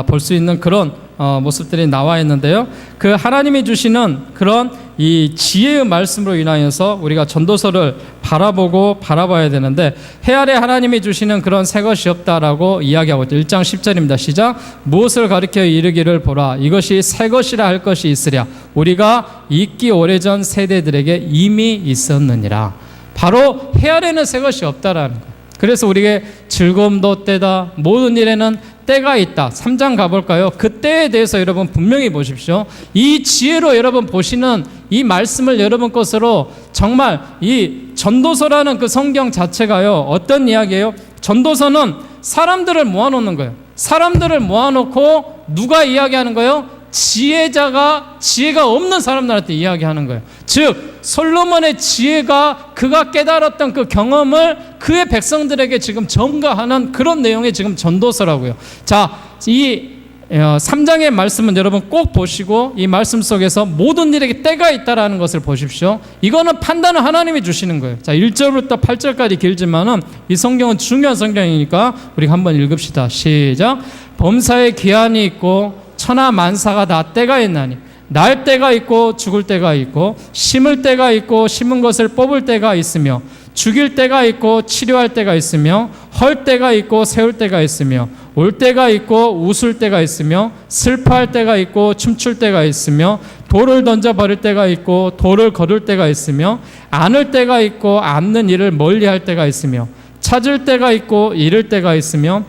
볼 수 있는 그런 모습들이 나와 있는데요. 그 하나님이 주시는 그런 이 지혜의 말씀으로 인하여서 우리가 전도서를 바라봐야 되는데 해 아래 하나님이 주시는 그런 새 것이 없다라고 이야기하고 있죠. 1장 10절입니다. 시작. 무엇을 가리켜 이르기를 보라. 이것이 새 것이라 할 것이 있으랴. 우리가 있기 오래전 세대들에게 이미 있었느니라. 바로 해 아래는 새 것이 없다라는 거예요. 그래서 우리에게 즐거움도 때다. 모든 일에는 때가 있다. 3장 가볼까요? 그 때에 대해서 여러분 분명히 보십시오. 이 지혜로 여러분 보시는 이 말씀을 여러분 것으로 정말 이 전도서라는 그 성경 자체가요. 어떤 이야기예요? 전도서는 사람들을 모아놓는 거예요. 사람들을 모아놓고 누가 이야기하는 거예요? 지혜가 없는 사람들한테 이야기하는 거예요. 즉 솔로몬의 지혜가 그가 깨달았던 그 경험을 그의 백성들에게 지금 전가하는 그런 내용의 지금 전도서라고요. 자, 이 3장의 말씀은 여러분 꼭 보시고 이 말씀 속에서 모든 일에게 때가 있다라는 것을 보십시오. 이거는 판단은 하나님이 주시는 거예요. 자, 1절부터 8절까지 길지만은 이 성경은 중요한 성경이니까 우리 한번 읽읍시다. 시작. 범사에 기한이 있고 천하 만사가 다 때가 있나니 날 때가 있고 죽을 때가 있고 심을 때가 있고 심은 것을 뽑을 때가 있으며 죽일 때가 있고 치료할 때가 있으며 헐 때가 있고 세울 때가 있으며 올 때가 있고 웃을 때가 있으며 슬퍼할 때가 있고 춤출 때가 있으며 돌을 던져버릴 때가 있고 돌을 거둘 때가 있으며 안을 때가 있고 안는 일을 멀리할 때가 있으며 찾을 때가 있고 잃을 때가 있으며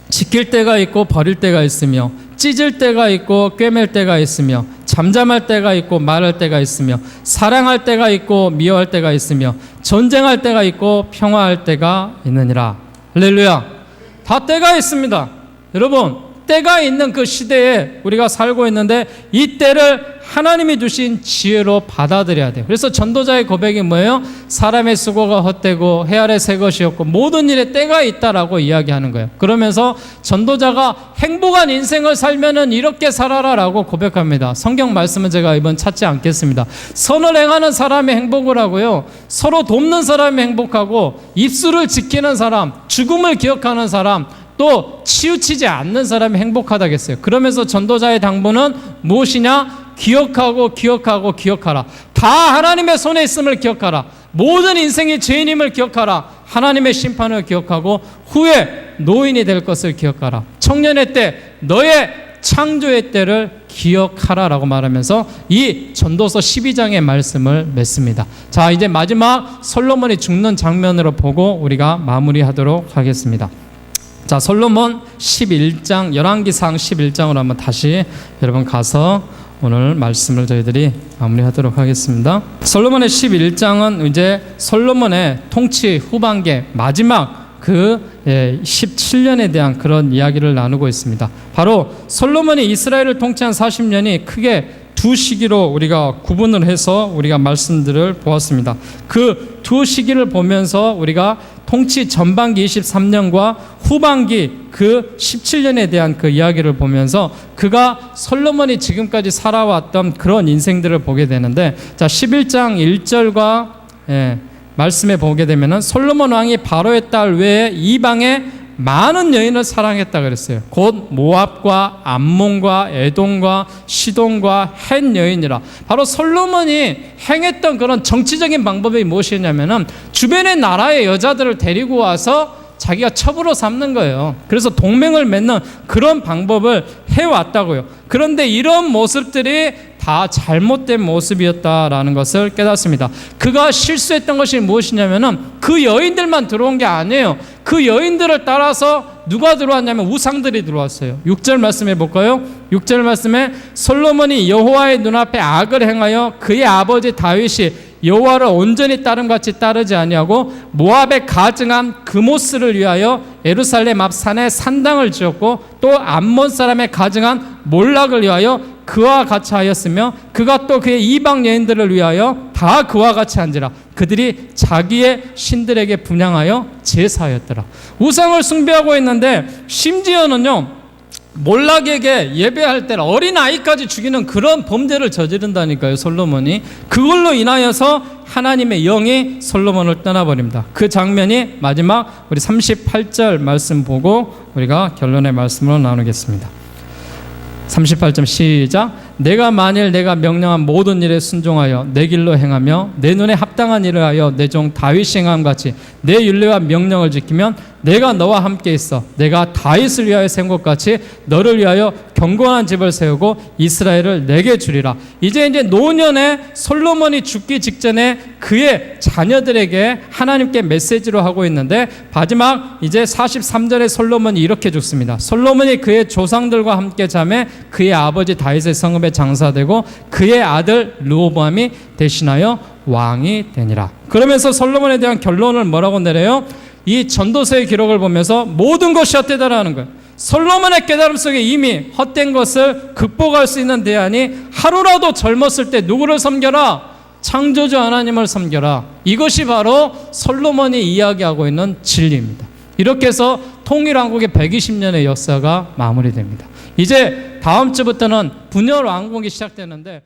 지킬 때가 있고 버릴 때가 있으며 찢을 때가 있고 꿰맬 때가 있으며 잠잠할 때가 있고 말할 때가 있으며 사랑할 때가 있고 미워할 때가 있으며 전쟁할 때가 있고 평화할 때가 있느니라. 할렐루야. 다 때가 있습니다. 여러분, 때가 있는 그 시대에 우리가 살고 있는데 이 때를 하나님이 주신 지혜로 받아들여야 돼요. 그래서 전도자의 고백이 뭐예요? 사람의 수고가 헛되고 해 아래 새 것이었고 모든 일에 때가 있다라고 이야기하는 거예요. 그러면서 전도자가 행복한 인생을 살면은 이렇게 살아라라고 고백합니다. 성경 말씀은 제가 이번 찾지 않겠습니다. 선을 행하는 사람이 행복을 하고요, 서로 돕는 사람이 행복하고 입술을 지키는 사람, 죽음을 기억하는 사람, 또 치우치지 않는 사람이 행복하다겠어요. 그러면서 전도자의 당부는 무엇이냐? 기억하고 기억하고 기억하라. 다 하나님의 손에 있음을 기억하라. 모든 인생이 죄인임을 기억하라. 하나님의 심판을 기억하고 후에 노인이 될 것을 기억하라. 청년의 때, 너의 창조의 때를 기억하라라고 말하면서 이 전도서 12장의 말씀을 맺습니다. 자, 이제 마지막 솔로몬이 죽는 장면으로 보고 우리가 마무리하도록 하겠습니다. 자, 솔로몬 11장, 열왕기상 11장으로 한번 다시 여러분 가서 오늘 말씀을 저희들이 마무리하도록 하겠습니다. 솔로몬의 11장은 이제 솔로몬의 통치 후반기 마지막 그 17년에 대한 그런 이야기를 나누고 있습니다. 바로 솔로몬이 이스라엘을 통치한 40년이 크게 두 시기로 우리가 구분을 해서 우리가 말씀들을 보았습니다. 그 두 시기를 보면서 우리가 통치 전반기 23년과 후반기 그 17년에 대한 그 이야기를 보면서 그가 솔로몬이 지금까지 살아왔던 그런 인생들을 보게 되는데, 자, 11장 1절과 말씀에 보게 되면은 솔로몬 왕이 바로의 딸 외에 이방의 많은 여인을 사랑했다 그랬어요. 곧 모압과 암몬과 에돔과 시돈과 헷 여인이라. 바로 솔로몬이 행했던 그런 정치적인 방법이 무엇이냐면은 주변의 나라의 여자들을 데리고 와서 자기가 첩으로 삼는 거예요. 그래서 동맹을 맺는 그런 방법을 해왔다고요. 그런데 이런 모습들이 다 잘못된 모습이었다라는 것을 깨닫습니다. 그가 실수했던 것이 무엇이냐면은 그 여인들만 들어온 게 아니에요. 그 여인들을 따라서 누가 들어왔냐면 우상들이 들어왔어요. 6절 말씀해 볼까요? 6절 말씀에 솔로몬이 여호와의 눈앞에 악을 행하여 그의 아버지 다윗이 여호와를 온전히 따름같이 따르지 아니하고 모압에 가증한 그모스를 위하여 예루살렘 앞 산에 산당을 지었고 또 암몬 사람의 가증한 몰락을 위하여 그와 같이 하였으며 그가 또 그의 이방 여인들을 위하여 다 그와 같이 한지라. 그들이 자기의 신들에게 분향하여 제사하였더라. 우상을 숭배하고 있는데 심지어는요, 몰락에게 예배할 때는 어린아이까지 죽이는 그런 범죄를 저지른다니까요, 솔로몬이. 그걸로 인하여서 하나님의 영이 솔로몬을 떠나버립니다. 그 장면이 마지막 우리 38절 말씀 보고 우리가 결론의 말씀으로 나누겠습니다. 38점 시작. 내가 만일 내가 명령한 모든 일에 순종하여 내 길로 행하며 내 눈에 합당한 일을 하여 내 종 다윗이 행함 같이 내 율례와 명령을 지키면 내가 너와 함께 있어 내가 다윗을 위하여 세운 것 같이 너를 위하여 경건한 집을 세우고 이스라엘을 내게 주리라. 이제 노년에 솔로몬이 죽기 직전에 그의 자녀들에게 하나님께 메시지로 하고 있는데, 마지막 이제 43절에 솔로몬이 이렇게 죽습니다. 솔로몬이 그의 조상들과 함께 잠에 그의 아버지 다윗의 성읍에 장사되고 그의 아들 르호보암이 대신하여 왕이 되니라. 그러면서 솔로몬에 대한 결론을 뭐라고 내려요? 이 전도서의 기록을 보면서 모든 것이 헛되다라는 거예요. 솔로몬의 깨달음 속에 이미 헛된 것을 극복할 수 있는 대안이 하루라도 젊었을 때 누구를 섬겨라? 창조주 하나님을 섬겨라. 이것이 바로 솔로몬이 이야기하고 있는 진리입니다. 이렇게 해서 통일왕국의 120년의 역사가 마무리됩니다. 이제 다음 주부터는 분열왕국이 시작되는데